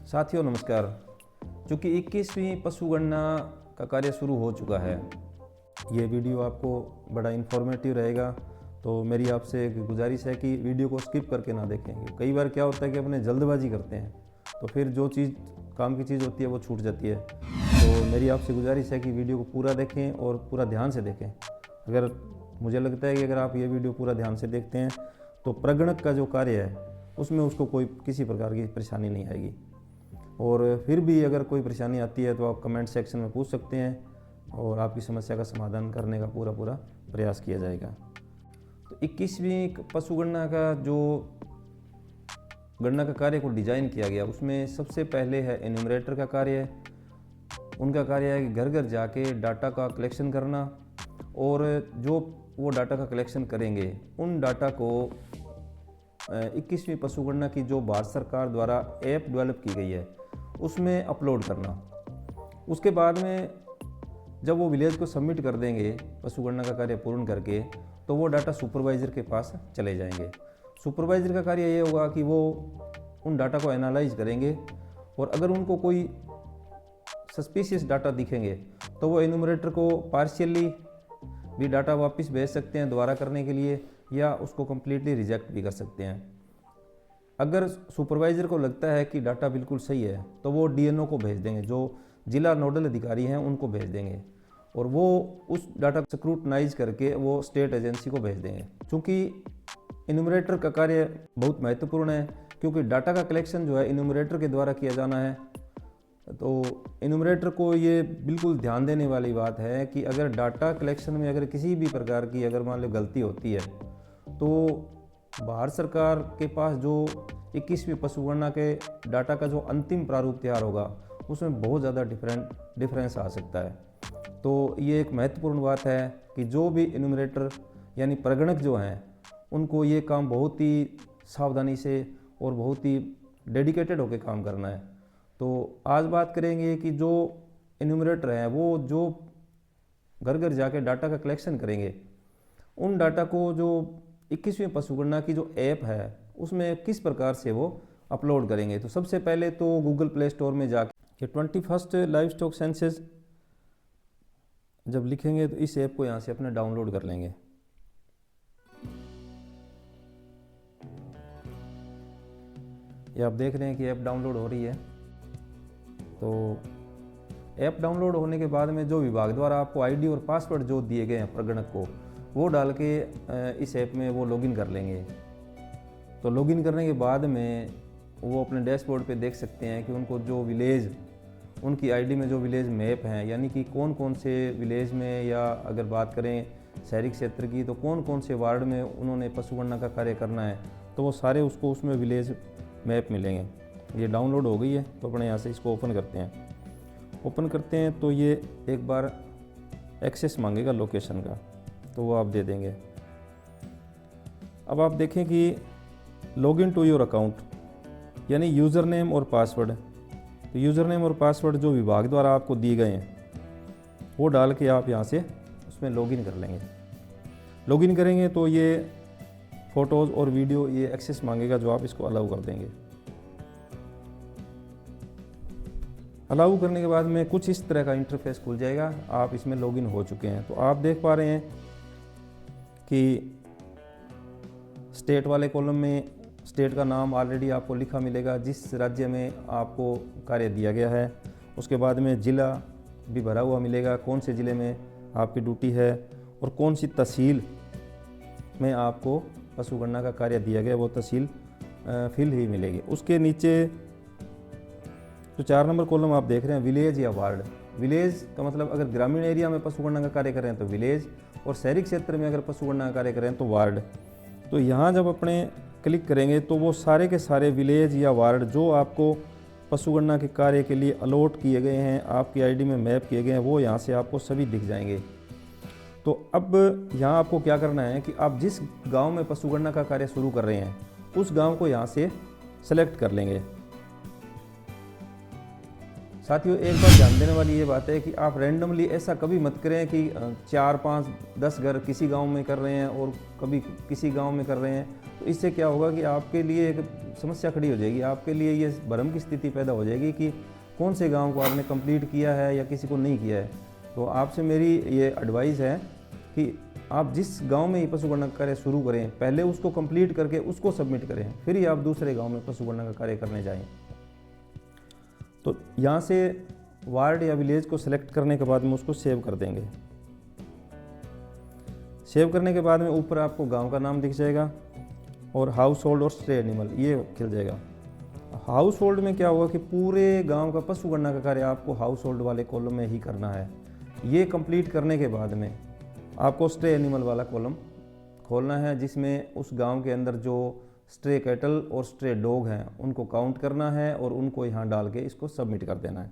साथियों नमस्कार। चूँकि 21वीं पशुगणना का कार्य शुरू हो चुका है, ये वीडियो आपको बड़ा इन्फॉर्मेटिव रहेगा, तो मेरी आपसे एक गुजारिश है कि वीडियो को स्किप करके ना देखें। कई बार क्या होता है कि अपने जल्दबाजी करते हैं तो फिर जो चीज़ काम की चीज़ होती है वो छूट जाती है। तो मेरी आपसे गुजारिश है कि वीडियो को पूरा देखें और पूरा ध्यान से देखें। अगर मुझे लगता है कि अगर आप ये वीडियो पूरा ध्यान से देखते हैं तो प्रगणक का जो कार्य है उसमें उसको कोई किसी प्रकार की परेशानी नहीं आएगी। और फिर भी अगर कोई परेशानी आती है तो आप कमेंट सेक्शन में पूछ सकते हैं और आपकी समस्या का समाधान करने का पूरा प्रयास किया जाएगा। तो 21वीं पशुगणना का जो गणना का कार्य को डिजाइन किया गया उसमें सबसे पहले है एन्यूमरेटर का कार्य। उनका कार्य है कि घर घर जाके डाटा का कलेक्शन करना और जो वो डाटा का कलेक्शन करेंगे उन डाटा को 21वीं पशुगणना की जो भारत सरकार द्वारा ऐप डेवलप की गई है उसमें अपलोड करना। उसके बाद में जब वो विलेज को सबमिट कर देंगे पशुगणना का कार्य पूर्ण करके, तो वो डाटा सुपरवाइज़र के पास चले जाएंगे। सुपरवाइज़र का कार्य ये होगा कि वो उन डाटा को एनालाइज करेंगे और अगर उनको कोई सस्पिशियस डाटा दिखेंगे तो वो एन्यूमरेटर को पार्शियली भी डाटा वापस भेज सकते हैं दोबारा करने के लिए, या उसको कम्प्लीटली रिजेक्ट भी कर सकते हैं। अगर सुपरवाइज़र को लगता है कि डाटा बिल्कुल सही है तो वो डीएनओ को भेज देंगे, जो जिला नोडल अधिकारी हैं उनको भेज देंगे और वो उस डाटा को स्क्रूटनाइज करके वो स्टेट एजेंसी को भेज देंगे। क्योंकि इन्यूमरेटर का कार्य बहुत महत्वपूर्ण है, क्योंकि डाटा का कलेक्शन जो है इन्यूमरेटर के द्वारा किया जाना है। तो इन्यूमरेटर को ये बिल्कुल ध्यान देने वाली बात है कि अगर डाटा कलेक्शन में अगर किसी भी प्रकार की अगर मान लो गलती होती है तो भारत सरकार के पास जो 21वीं पशुगणना के डाटा का जो अंतिम प्रारूप तैयार होगा उसमें बहुत ज़्यादा डिफरेंस आ सकता है। तो ये एक महत्वपूर्ण बात है कि जो भी इन्यूमरेटर यानी प्रगणक जो हैं उनको ये काम बहुत ही सावधानी से और बहुत ही डेडिकेटेड होकर काम करना है। तो आज बात करेंगे कि जो इन्यूमरेटर हैं वो जो घर घर जाके डाटा का कलेक्शन करेंगे, उन डाटा को जो 21वीं पशुगणना की जो ऐप है उसमें किस प्रकार से वो अपलोड करेंगे। तो सबसे पहले तो गूगल प्ले स्टोर में जाके 21st लाइव स्टॉक सेंसस जब लिखेंगे तो इस ऐप को यहाँ से अपने डाउनलोड कर लेंगे। ये आप देख रहे हैं कि ऐप डाउनलोड हो रही है। तो ऐप डाउनलोड होने के बाद में जो विभाग द्वारा आपको आईडी और पासवर्ड जो दिए गए हैं प्रगणक को, वो डाल के इस ऐप में वो लॉगिन कर लेंगे। तो लॉगिन करने के बाद में वो अपने डैशबोर्ड पे देख सकते हैं कि उनको जो विलेज, उनकी आईडी में जो विलेज मैप हैं, यानी कि कौन कौन से विलेज में, या अगर बात करें शहरी क्षेत्र की तो कौन कौन से वार्ड में उन्होंने पशुगणना का कार्य करना है, तो वो सारे उसको उसमें विलेज मैप मिलेंगे। ये डाउनलोड हो गई है तो अपने यहाँ से इसको ओपन करते हैं। ओपन करते हैं तो ये एक बार एक्सेस मांगेगा लोकेशन का, तो वो आप दे देंगे। अब आप देखें कि लॉगिन टू योर अकाउंट यानी यूज़र नेम और पासवर्ड। तो यूज़र नेम और पासवर्ड जो विभाग द्वारा आपको दिए गए हैं वो डाल के आप यहाँ से उसमें लॉगिन कर लेंगे। लॉगिन करेंगे तो ये फ़ोटोज़ और वीडियो ये एक्सेस मांगेगा, जो आप इसको अलाउ कर देंगे। अलाउ करने के बाद में कुछ इस तरह का इंटरफेस खुल जाएगा। आप इसमें लॉगिन हो चुके हैं। तो आप देख पा रहे हैं कि स्टेट वाले कॉलम में स्टेट का नाम ऑलरेडी आपको लिखा मिलेगा, जिस राज्य में आपको कार्य दिया गया है। उसके बाद में ज़िला भी भरा हुआ मिलेगा, कौन से ज़िले में आपकी ड्यूटी है और कौन सी तहसील में आपको पशुगणना का कार्य दिया गया, वो तहसील फिल ही मिलेगी। उसके नीचे जो 4 नंबर कॉलम आप देख रहे हैं विलेज या वार्ड। विलेज का मतलब अगर ग्रामीण एरिया में पशुगणना का कार्य करें तो विलेज, और शहरी क्षेत्र में अगर पशुगणना का कार्य करें तो वार्ड। तो यहाँ जब अपने क्लिक करेंगे तो वो सारे के सारे विलेज या वार्ड जो आपको पशुगणना के कार्य के लिए अलॉट किए गए हैं, आपकी आईडी में मैप किए गए हैं, वो यहाँ से आपको सभी दिख जाएंगे। तो अब यहाँ आपको क्या करना है कि आप जिस गांव में पशुगणना का कार्य शुरू कर रहे हैं उस गांव को यहाँ से सेलेक्ट कर लेंगे। साथियों, एक बात ध्यान देने वाली ये बात है कि आप रैंडमली ऐसा कभी मत करें कि 4, 5, 10 घर किसी गांव में कर रहे हैं और कभी किसी गांव में कर रहे हैं। तो इससे क्या होगा कि आपके लिए एक समस्या खड़ी हो जाएगी, आपके लिए ये भ्रम की स्थिति पैदा हो जाएगी कि कौन से गांव को आपने कंप्लीट किया है या किसी को नहीं किया है। तो आपसे मेरी ये एडवाइस है कि आप जिस गांव में ही पशुगणना का कार्य शुरू करें, पहले उसको कंप्लीट करके उसको सबमिट करें, फिर ही आप दूसरे गांव में पशुगणना का कार्य करने जाएं। तो यहाँ से वार्ड या विलेज को सिलेक्ट करने के बाद में उसको सेव कर देंगे। सेव करने के बाद में ऊपर आपको गांव का नाम दिख जाएगा और हाउस होल्ड और स्टे एनिमल ये खिल जाएगा। हाउस होल्ड में क्या होगा कि पूरे गांव का पशुगणना का कार्य आपको हाउस होल्ड वाले कॉलम में ही करना है। ये कंप्लीट करने के बाद में आपको स्टे एनिमल वाला कॉलम खोलना है, जिसमें उस गांव के अंदर जो स्ट्रे कैटल और स्ट्रे डॉग हैं उनको काउंट करना है और उनको यहाँ डाल के इसको सबमिट कर देना है।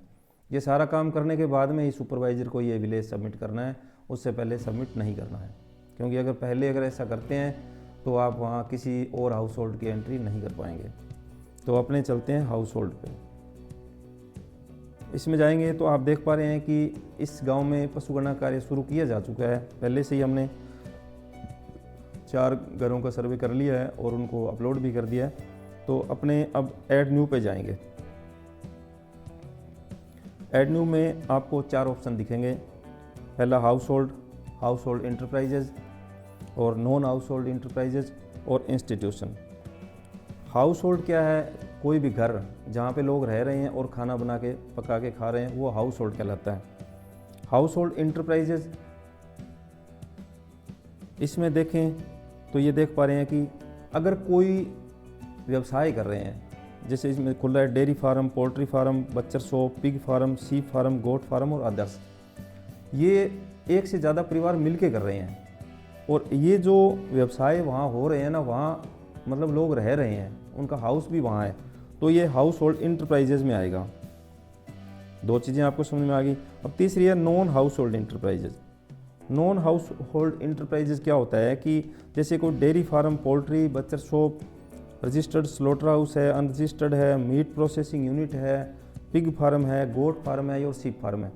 ये सारा काम करने के बाद में ही सुपरवाइज़र को ये विलेज सबमिट करना है, उससे पहले सबमिट नहीं करना है। क्योंकि अगर ऐसा करते हैं तो आप वहाँ किसी और हाउस होल्ड की एंट्री नहीं कर पाएंगे। तो अपने चलते हैं हाउस होल्ड पे। इसमें जाएंगे तो आप देख पा रहे हैं कि इस गांव में पशुगणना कार्य शुरू किया जा चुका है। पहले से ही हमने 4 घरों का सर्वे कर लिया है और उनको अपलोड भी कर दिया है। तो अपने अब ऐड न्यू पे जाएंगे। ऐड न्यू में आपको 4 ऑप्शन दिखेंगे। पहला हाउस होल्ड इंटरप्राइजेज और नॉन हाउस होल्ड इंटरप्राइजेज और इंस्टीट्यूशन। हाउस होल्ड क्या है? कोई भी घर जहाँ पे लोग रह रहे हैं और खाना बना के पका के खा रहे हैं, वो हाउस होल्ड कहलाता है। हाउस होल्ड इंटरप्राइजेज, इसमें देखें तो ये देख पा रहे हैं कि अगर कोई व्यवसाय कर रहे हैं, जैसे इसमें खुला है dairy farm, poultry farm, बच्चर shop, pig farm, सीप फार्म, गोट फार्म और अदर्स, ये एक से ज़्यादा परिवार मिलके कर रहे हैं और ये जो व्यवसाय वहाँ हो रहे हैं ना, वहाँ मतलब लोग रह रहे हैं, उनका हाउस भी वहाँ है, तो ये हाउस होल्ड इंटरप्राइजेज में आएगा। 2 चीज़ें आपको समझ में आ गई। अब तीसरी है non house hold enterprises. Non house hold enterprises क्या होता है कि जैसे कोई dairy farm, poultry, बच्चर shop, registered slaughter house है, अनरजिस्टर्ड है, मीट प्रोसेसिंग यूनिट है, पिग फार्म है, गोट फार्म है और सीप फार्म है।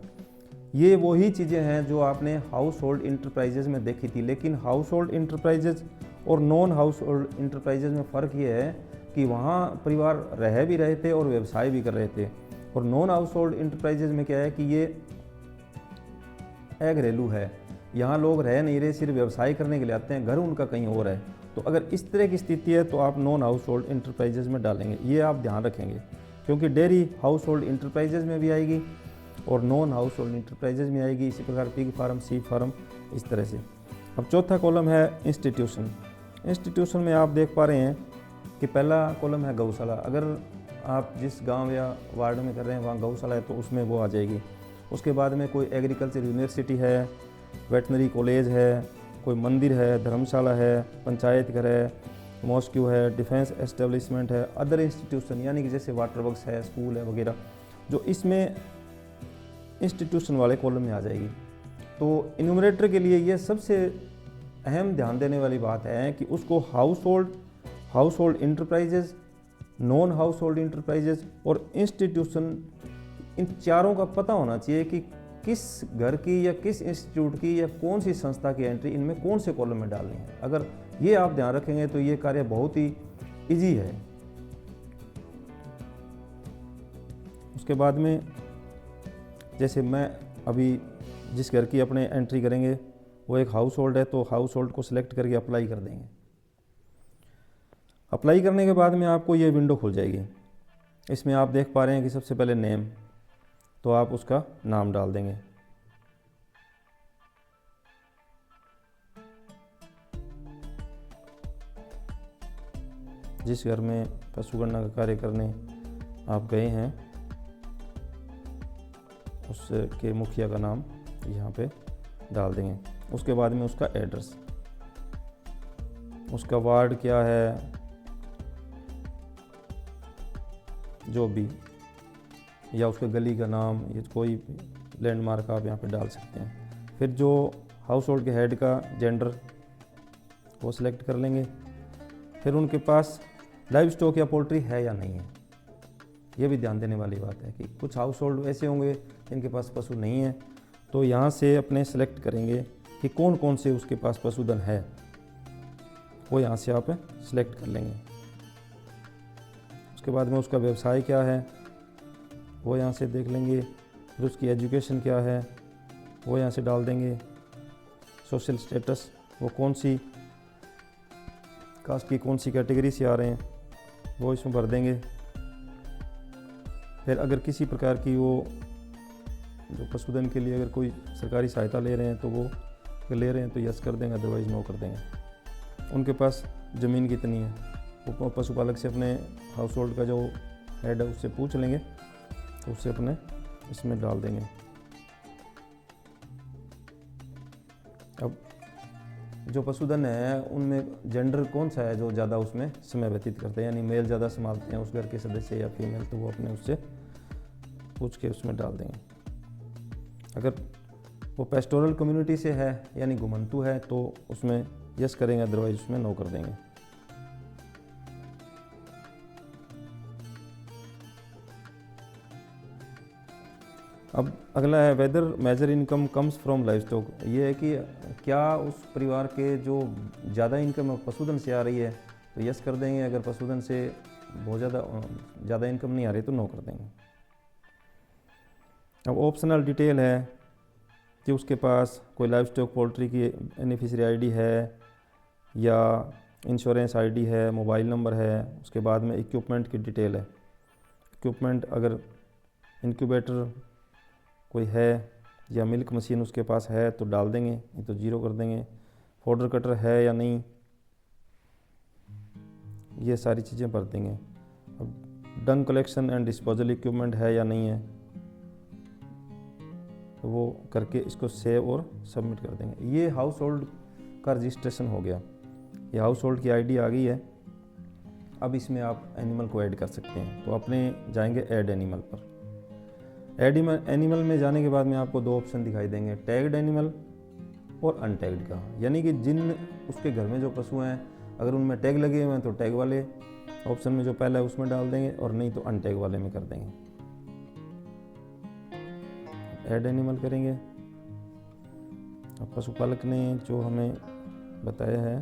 ये वही चीज़ें हैं जो आपने हाउस होल्ड इंटरप्राइजेज में देखी थी। लेकिन हाउस होल्ड इंटरप्राइजेज और नॉन हाउस होल्ड इंटरप्राइजेज में फ़र्क ये है कि वहाँ परिवार रह भी रहे थे और व्यवसाय भी कर रहे थे। और नॉन हाउस होल्ड इंटरप्राइजेज में क्या है कि ये घरेलू है, यहाँ लोग रह नहीं रहे, सिर्फ व्यवसाय करने के लिए आते हैं, घर उनका कहीं और है। तो अगर इस तरह की स्थिति है तो आप नॉन हाउस होल्ड इंटरप्राइजेज में डालेंगे, ये आप ध्यान रखेंगे, क्योंकि डेयरी हाउस होल्ड इंटरप्राइजेज में भी आएगी और नॉन हाउस होल्ड इंटरप्राइजेज में आएगी। इसी प्रकार पिग फार्म, सीप फार्म, इस तरह से। अब चौथा कॉलम है इंस्टीट्यूशन। इंस्टीट्यूशन में आप देख पा रहे हैं कि पहला कॉलम है गौशाला। अगर आप जिस गांव या वार्ड में कर रहे हैं वहाँ गौशाला है तो उसमें वो आ जाएगी। उसके बाद में कोई एग्रीकल्चर यूनिवर्सिटी है, वेटनरी कॉलेज है, कोई मंदिर है, धर्मशाला है, पंचायत घर है, मॉस्क्यू है, डिफेंस एस्टेब्लिशमेंट है, अदर इंस्टीट्यूशन यानी कि जैसे वाटर वर्क्स है, स्कूल है वगैरह, जो इसमें इंस्टीट्यूशन वाले कॉलम में आ जाएगी। तो इन्यूमरेटर के लिए ये सबसे अहम ध्यान देने वाली बात है कि उसको house hold enterprises, non house hold enterprises और इंस्टीट्यूशन, इन चारों का पता होना चाहिए कि किस घर की या किस इंस्टीट्यूट की या कौन सी संस्था की एंट्री इनमें कौन से कॉलम में डालनी है। अगर ये आप ध्यान रखेंगे तो ये कार्य बहुत ही इजी है। उसके बाद में जैसे मैं अभी जिस घर की अपने एंट्री करेंगे वो एक हाउस होल्ड है, तो हाउस होल्ड को सिलेक्ट करके अप्लाई कर देंगे। अप्लाई करने के बाद में आपको ये विंडो खुल जाएगी। इसमें आप देख पा रहे हैं कि सबसे पहले नेम, तो आप उसका नाम डाल देंगे। जिस घर में पशुगणना का कार्य करने आप गए हैं उसके मुखिया का नाम यहाँ पे डाल देंगे। उसके बाद में उसका एड्रेस, उसका वार्ड क्या है, जो भी, या उसके गली का नाम, ये कोई लैंडमार्क आप यहाँ पे डाल सकते हैं। फिर जो हाउस होल्ड के हेड का जेंडर वो सिलेक्ट कर लेंगे। फिर उनके पास लाइव स्टॉक या पोल्ट्री है या नहीं है, ये भी ध्यान देने वाली बात है कि कुछ हाउस होल्ड ऐसे होंगे जिनके पास पशु नहीं है, तो यहाँ से अपने सेलेक्ट करेंगे कि कौन कौन से उसके पास पशुधन है, वो यहाँ से आप सेलेक्ट कर लेंगे। उसके बाद में उसका व्यवसाय क्या है वो यहाँ से देख लेंगे, फिर उसकी एजुकेशन क्या है वो यहाँ से डाल देंगे, सोशल स्टेटस वो कौन सी कास्ट की कौन सी कैटेगरी से आ रहे हैं वो इसमें भर देंगे। फिर अगर किसी प्रकार की वो जो पशुधन के लिए अगर कोई सरकारी सहायता ले रहे हैं तो वो अगर ले रहे हैं तो यस कर देंगे, अदरवाइज़ नो कर देंगे। उनके पास ज़मीन कितनी है वो पशुपालक से अपने हाउस होल्ड का जो हेड है उससे पूछ लेंगे, तो उससे अपने इसमें डाल देंगे। अब जो पशुधन है उनमें जेंडर कौन सा है जो ज़्यादा उसमें समय व्यतीत करते हैं, यानी मेल ज़्यादा संभालते हैं उस घर के सदस्य या फीमेल, तो वो अपने उससे पूछ के उसमें डाल देंगे। अगर वो पेस्टोरल कम्युनिटी से है यानी घुमंतु है तो उसमें यस करेंगे, अदरवाइज उसमें नो कर देंगे। अब अगला है whether major income comes from livestock. ये है कि क्या उस परिवार के जो ज़्यादा इनकम पशुधन से आ रही है तो यस कर देंगे, अगर पशुधन से बहुत ज़्यादा इनकम नहीं आ रही तो नो कर देंगे। अब ऑप्शनल डिटेल है कि उसके पास कोई लाइफ स्टॉक पोल्ट्री की बेनिफिशियरी आईडी है या इंश्योरेंस आईडी है, मोबाइल नंबर है। उसके बाद में इक्विपमेंट की डिटेल है, इक्विपमेंट अगर इंक्यूबेटर कोई है या मिल्क मशीन उसके पास है तो डाल देंगे, नहीं तो जीरो कर देंगे। फोडर कटर है या नहीं, ये सारी चीज़ें भर देंगे। अब डंग कलेक्शन एंड डिस्पोजल इक्विपमेंट है या नहीं है तो वो करके इसको सेव और सबमिट कर देंगे। ये हाउस होल्ड का रजिस्ट्रेशन हो गया, ये हाउस होल्ड की आईडी आ गई है। अब इसमें आप एनिमल को ऐड कर सकते हैं, तो अपने जाएंगे ऐड एनिमल पर। ऐड एनिमल में जाने के बाद में आपको दो ऑप्शन दिखाई देंगे, टैग्ड एनिमल और अनटैग्ड का, यानी कि जिन उसके घर में जो पशु हैं अगर उनमें टैग लगे हुए हैं तो टैग वाले ऑप्शन में जो पहला है उसमें डाल देंगे, और नहीं तो अनटैग वाले में कर देंगे। ऐड एनिमल करेंगे। अब पशुपालक ने जो हमें बताया है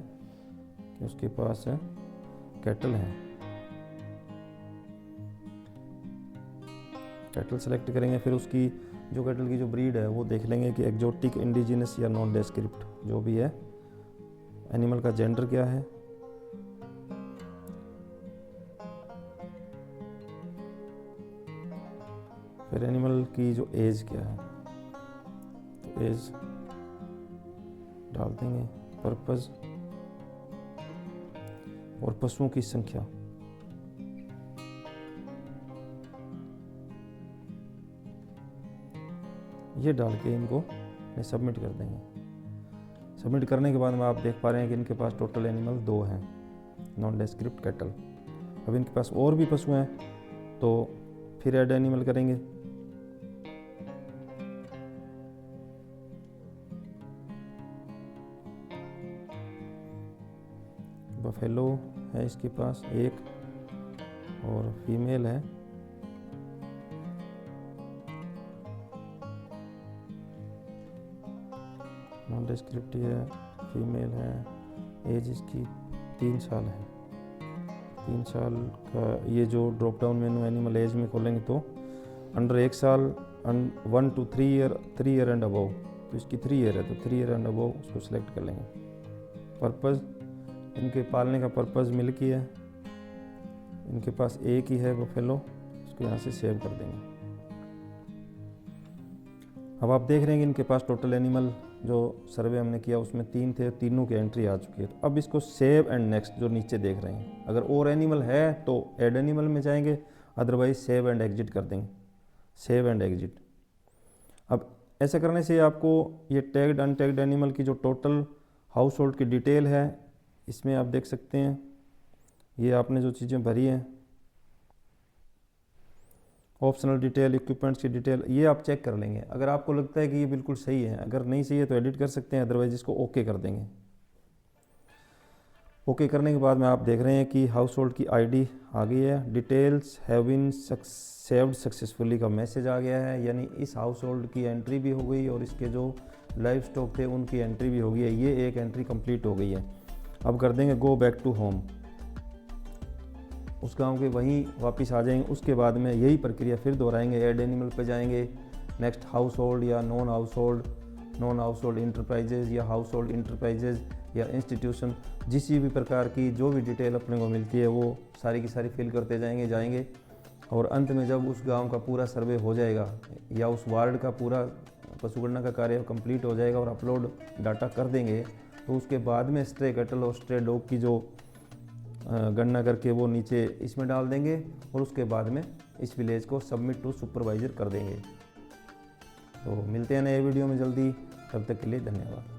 कि उसके पास कैटल है, कैटल सेलेक्ट करेंगे। फिर उसकी जो कैटल की जो ब्रीड है वो देख लेंगे कि एग्जोटिक, इंडिजिनस या नॉन डेस्क्रिप्ट जो भी है। एनिमल का जेंडर क्या है, फिर एनिमल की जो एज क्या है तो एज डाल देंगे, पर्पस और पशुओं की संख्या। ये डाल के इनको सबमिट कर देंगे। सबमिट करने के बाद में आप देख पा रहे हैं कि इनके पास टोटल एनिमल 2 हैं, नॉन डेस्क्रिप्ट कैटल। अब इनके पास और भी पशु हैं तो फिर ऐड एनिमल करेंगे। बफेलो है इसके पास एक और फीमेल है, नॉन डिस्क्रिप्टिव है, फीमेल है, एज इसकी 3 साल है। 3 साल का ये जो drop down menu animal age में खोलेंगे तो अंडर 1 साल 1 to 3 ईयर एंड अबव, तो इसकी 3 ईयर है तो 3 ईयर एंड अबव उसको सिलेक्ट कर लेंगे। पर्पज़ इनके पालने का पर्पज़ मिल्क ही है, इनके पास एक ही है बफेलो, इसको यहाँ से सेव कर देंगे। अब आप देख रहे हैं कि इनके पास टोटल एनिमल जो सर्वे हमने किया उसमें 3 थे, तीनों की एंट्री आ चुकी है। तो अब इसको सेव एंड नेक्स्ट जो नीचे देख रहे हैं, अगर और एनिमल है तो ऐड एनिमल में जाएंगे, अदरवाइज सेव एंड एग्जिट कर देंगे, सेव एंड एग्जिट। अब ऐसा करने से आपको ये टैग्ड अनटैग्ड एनिमल की जो टोटल हाउस होल्ड की डिटेल है इसमें आप देख सकते हैं। ये आपने जो चीज़ें भरी हैं, ऑप्शनल डिटेल, इक्विपमेंट्स की डिटेल, ये आप चेक कर लेंगे। अगर आपको लगता है कि ये बिल्कुल सही है, अगर नहीं सही है तो एडिट कर सकते हैं, अदरवाइज इसको ओके कर देंगे। ओके करने के बाद में आप देख रहे हैं कि हाउस होल्ड की आईडी आ गई है, details have been saved successfully का मैसेज आ गया है, यानी इस हाउस होल्ड की एंट्री भी हो गई और इसके जो लाइव स्टॉक थे उनकी एंट्री भी हो गई है। ये एक एंट्री कंप्लीट हो गई है। अब कर देंगे गो बैक टू होम, उस गांव के वहीं वापस आ जाएंगे। उसके बाद में यही प्रक्रिया फिर दोहराएंगे, ऐड एनिमल पे जाएंगे, नेक्स्ट हाउस होल्ड या नॉन हाउस होल्ड इंटरप्राइजेज या हाउस होल्ड इंटरप्राइजेज या इंस्टीट्यूशन, जिस भी प्रकार की जो भी डिटेल अपने को मिलती है वो सारी की सारी फिल करते जाएंगे और अंत में जब उस गांव का पूरा सर्वे हो जाएगा या उस वार्ड का पूरा पशुगणना का कार्य कंप्लीट हो जाएगा और अपलोड डाटा कर देंगे, तो उसके बाद में स्ट्रे कैटल और स्ट्रे डॉग की जो गणना करके वो नीचे इसमें डाल देंगे और उसके बाद में इस विलेज को सबमिट टू सुपरवाइज़र कर देंगे। तो मिलते हैं नए वीडियो में जल्दी, तब तक के लिए धन्यवाद।